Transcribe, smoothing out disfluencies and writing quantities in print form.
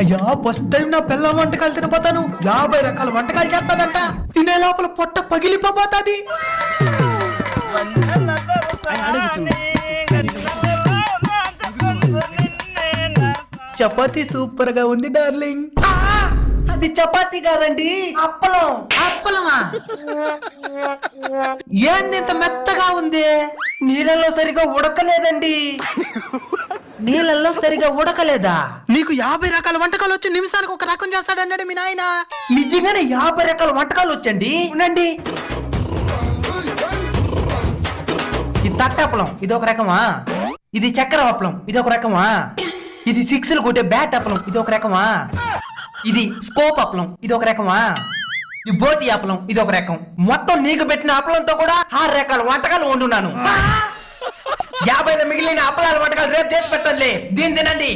అయ్యా first time నా పిల్ల వంటకాలు తినపోతాను. 50 రకాల వంటకాలు చేస్తాదంట. తినే లోపల పొట్ట పగిలిపోతాది. చపాతీ సూపర్ గా ఉంది డార్లింగ్. అది చపాతీ కాదండి, అప్పలం. అప్పలమా? ఏంది ఇంత మెత్తగా ఉంది? నీళ్ళలో సరిగా ఉడకలేదండి. నీళ్ళల్లో సరిగా ఉడకలేదా? నీకు 50 రకాల వంటకాలు వచ్చి నిమిషానికి ఒక రకం చేస్తాడన్నాడు మీ నాయన. నిజంగానే 50 రకాల వంటకాలు వచ్చండి. ఉండండి, ఇది తట్టప్పలం, ఇది ఒక రకమా. ఇది చక్కెర అప్పలం, ఇది ఒక రకమా. ఇది 6లు కొట్టే బ్యాట్ అప్పలం, ఇది ఒక రకమా. ఇది స్కోప్ అప్పలం, ఇది ఒక రకమా. ఈ బోటి అప్పలం, ఇది ఒక రకం. మొత్తం నీకు పెట్టిన అప్పలంతో కూడా 6 రకాల వంటకాలు వండున్నాను. 50 మిగిలిన అప్పలాల వంటకాలు రేపు చేసి పెట్టండి. దీన్ని తినండి.